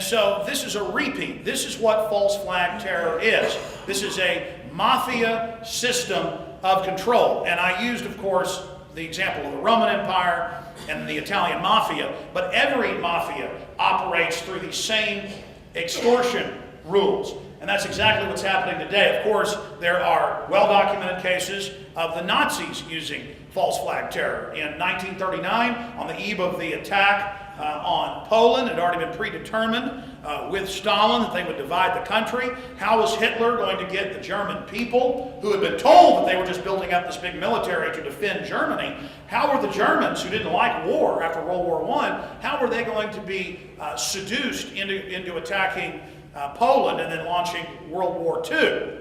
And so this is a repeat. This is what false flag terror is. This is a mafia system of control. And I used, of course, the example of the Roman Empire and the Italian mafia, but every mafia operates through these same extortion rules. And that's exactly what's happening today. Of course, there are well-documented cases of the Nazis using false flag terror. In 1939, on the eve of the attack on Poland, it had already been predetermined with Stalin that they would divide the country. How was Hitler going to get the German people, who had been told that they were just building up this big military to defend Germany? How were the Germans, who didn't like war after World War I, how were they going to be seduced into attacking Poland and then launching World War II?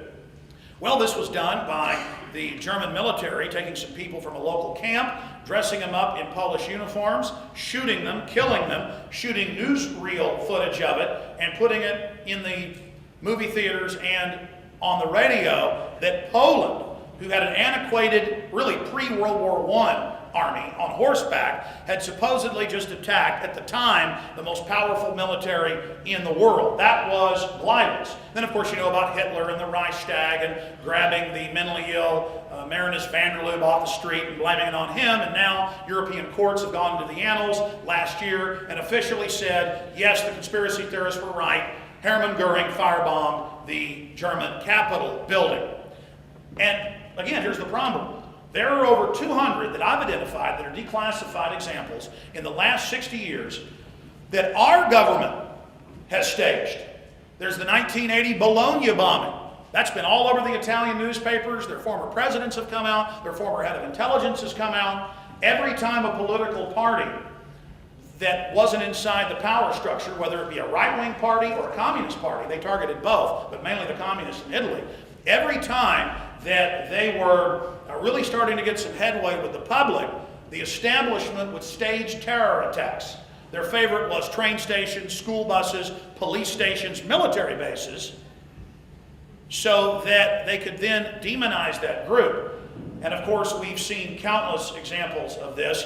Well, this was done by the German military taking some people from a local camp, dressing them up in Polish uniforms, shooting them, killing them, shooting newsreel footage of it, and putting it in the movie theaters and on the radio that Poland, who had an antiquated, really pre-World War I army on horseback, had supposedly just attacked, at the time, the most powerful military in the world. That was libelous. Then, of course, you know about Hitler and the Reichstag and grabbing the mentally ill Marinus van der Lubbe off the street and blaming it on him. And now European courts have gone into the annals last year and officially said, yes, the conspiracy theorists were right. Hermann Goering firebombed the German Capitol building. And again, here's the problem. There are over 200 that I've identified that are declassified examples in the last 60 years that our government has staged. There's the 1980 Bologna bombing. That's been all over the Italian newspapers. Their former presidents have come out. Their former head of intelligence has come out. Every time a political party that wasn't inside the power structure, whether it be a right-wing party or a communist party, they targeted both, but mainly the communists in Italy. Every time that they were really starting to get some headway with the public, the establishment would stage terror attacks. Their favorite was train stations, school buses, police stations, military bases, so that they could then demonize that group. And of course, we've seen countless examples of this.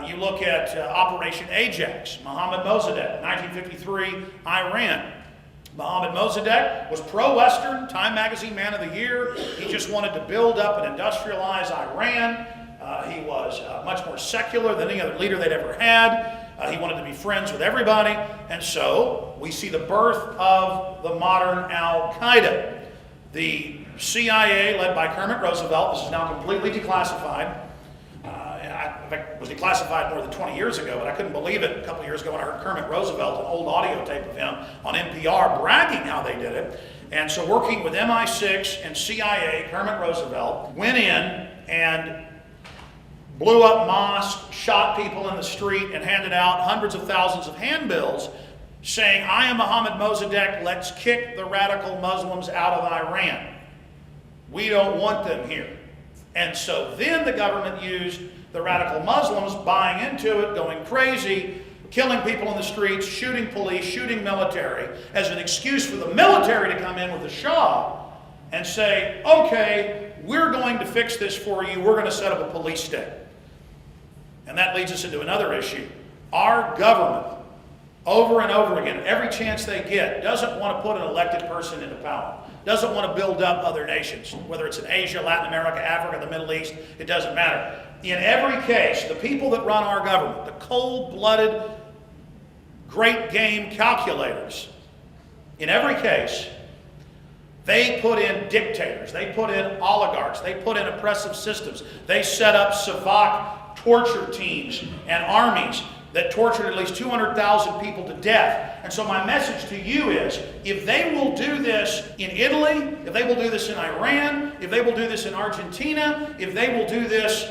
You look at Operation Ajax, Mohammad Mossadegh, 1953, Iran. Mohammad Mossadegh was pro-Western, Time Magazine Man of the Year. He just wanted to build up and industrialize Iran. He was much more secular than any other leader they'd ever had. He wanted to be friends with everybody. And so we see the birth of the modern Al-Qaeda. The CIA, led by Kermit Roosevelt, this is now completely declassified. In fact, it was declassified more than 20 years ago, but I couldn't believe it a couple of years ago when I heard Kermit Roosevelt, an old audio tape of him on NPR, bragging how they did it. And so working with MI6 and CIA, Kermit Roosevelt went in and blew up mosques, shot people in the street, and handed out hundreds of thousands of handbills saying, "I am Mohammad Mossadegh, let's kick the radical Muslims out of Iran. We don't want them here." And so then the government used the radical Muslims buying into it, going crazy, killing people in the streets, shooting police, shooting military, as an excuse for the military to come in with the Shah and say, okay, we're going to fix this for you, we're going to set up a police state. And that leads us into another issue. Our government, over and over again, every chance they get, doesn't want to put an elected person into power, doesn't want to build up other nations, whether it's in Asia, Latin America, Africa, the Middle East, it doesn't matter. In every case, the people that run our government, the cold-blooded, great game calculators, in every case, they put in dictators, they put in oligarchs, they put in oppressive systems, they set up Savak torture teams and armies that tortured at least 200,000 people to death. And so my message to you is, if they will do this in Italy, if they will do this in Iran, if they will do this in Argentina, if they will do this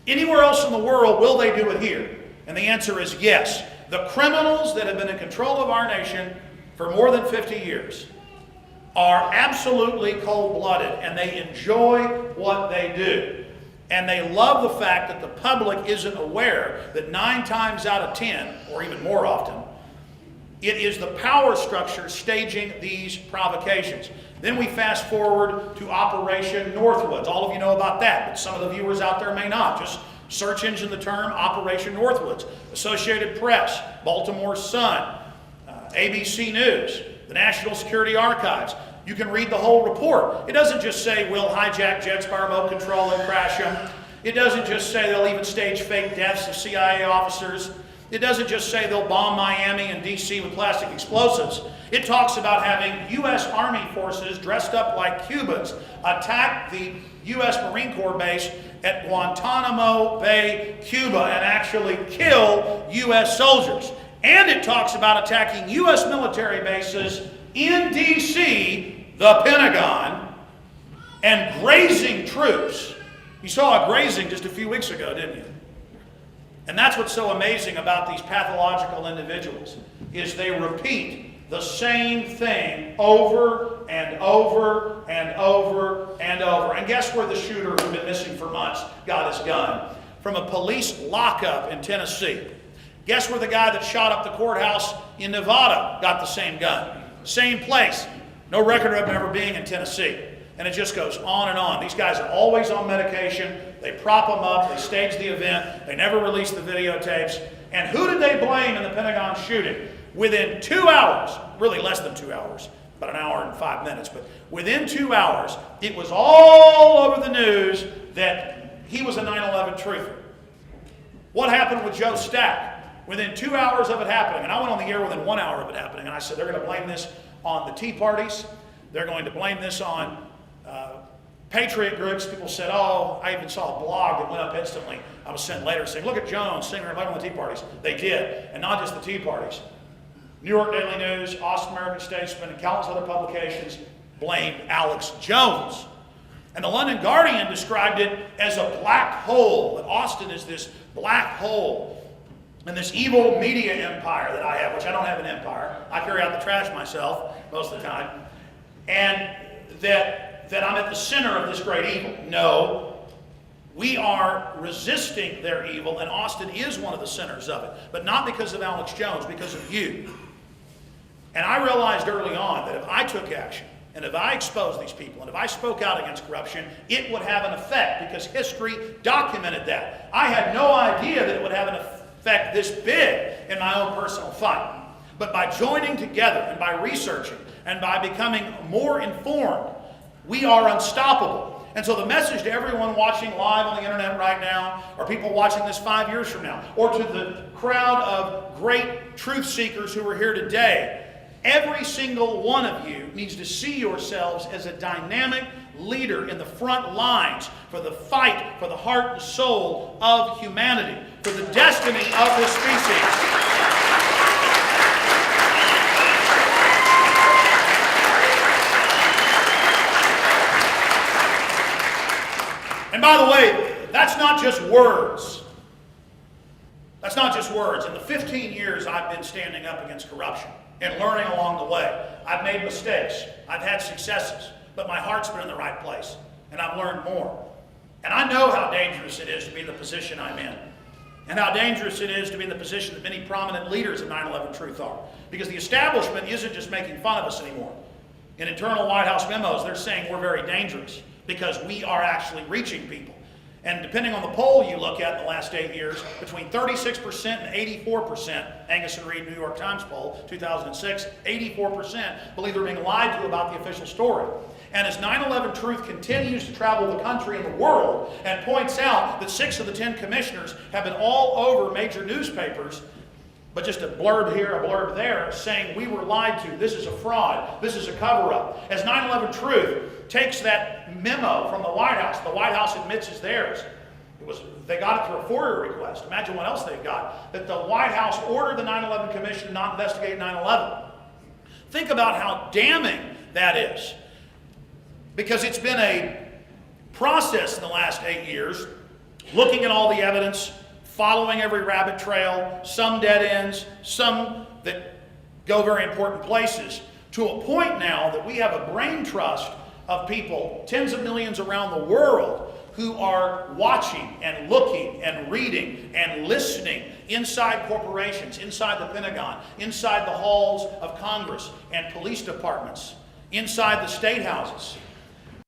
anywhere else in the world, will they do it here? And the answer is yes. The criminals that have been in control of our nation for more than 50 years are absolutely cold-blooded, and they enjoy what they do. And they love the fact that the public isn't aware that 9 times out of 10, or even more often, it is the power structure staging these provocations. Then we fast forward to Operation Northwoods. All of you know about that, but some of the viewers out there may not. Just search engine the term Operation Northwoods. Associated Press, Baltimore Sun, ABC News, the National Security Archives. You can read the whole report. It doesn't just say we'll hijack jets by remote control and crash them. It doesn't just say they'll even stage fake deaths of CIA officers. It doesn't just say they'll bomb Miami and DC with plastic explosives. It talks about having U.S. Army forces dressed up like Cubans attack the U.S. Marine Corps base at Guantanamo Bay, Cuba, and actually kill U.S. soldiers. And it talks about attacking U.S. military bases in D.C., the Pentagon, and grazing troops. You saw a grazing just a few weeks ago, didn't you? And that's what's so amazing about these pathological individuals, is they repeat the same thing over and over and over and over. And guess where the shooter who's been missing for months got his gun? From a police lockup in Tennessee. Guess where the guy that shot up the courthouse in Nevada got the same gun? Same place. No record of him ever being in Tennessee. And it just goes on and on. These guys are always on medication. They prop them up. They stage the event. They never release the videotapes. And who did they blame in the Pentagon shooting? Within 2 hours, really less than 2 hours, about an hour and 5 minutes, but within 2 hours, it was all over the news that he was a 9/11 truther. What happened with Joe Stack? Within 2 hours of it happening, and I went on the air within 1 hour of it happening, and I said they're going to blame this on the Tea Parties. They're going to blame this on patriot groups. People said, oh, I even saw a blog that went up instantly. I was sent later saying, look at Jones saying they're blaming the Tea Parties. They did, and not just the Tea Parties. New York Daily News, Austin American Statesman, and countless other publications blamed Alex Jones. And the London Guardian described it as a black hole, that Austin is this black hole. And this evil media empire that I have, which I don't have an empire. I carry out the trash myself most of the time. And that I'm at the center of this great evil. No, we are resisting their evil, and Austin is one of the centers of it. But not because of Alex Jones, because of you. And I realized early on that if I took action, and if I exposed these people, and if I spoke out against corruption, it would have an effect, because history documented that. I had no idea that it would have an effect this big in my own personal fight. But by joining together, and by researching, and by becoming more informed, we are unstoppable. And so the message to everyone watching live on the internet right now, or people watching this 5 years from now, or to the crowd of great truth seekers who are here today, every single one of you needs to see yourselves as a dynamic leader in the front lines for the fight for the heart and soul of humanity, for the destiny of this species. And by the way, that's not just words. That's not just words. In the 15 years I've been standing up against corruption and learning along the way, I've made mistakes. I've had successes. But my heart's been in the right place. And I've learned more. And I know how dangerous it is to be in the position I'm in. And how dangerous it is to be in the position that many prominent leaders of 9/11 Truth are. Because the establishment isn't just making fun of us anymore. In internal White House memos, they're saying we're very dangerous, because we are actually reaching people. And depending on the poll you look at in the last 8 years, between 36% and 84%, Angus and Reid New York Times poll, 2006, 84% believe they're being lied to about the official story. And as 9/11 Truth continues to travel the country and the world and points out that 6 of the 10 commissioners have been all over major newspapers, but just a blurb here, a blurb there, saying we were lied to, this is a fraud, this is a cover-up. As 9/11 Truth takes that memo from the White House admits it's theirs. They got it through a FOIA request. Imagine what else they got. That the White House ordered the 9/11 Commission not investigate 9/11. Think about how damning that is. Because it's been a process in the last 8 years, looking at all the evidence, following every rabbit trail, some dead ends, some that go very important places, to a point now that we have a brain trust of people, tens of millions around the world, who are watching and looking and reading and listening inside corporations, inside the Pentagon, inside the halls of Congress and police departments, inside the state houses,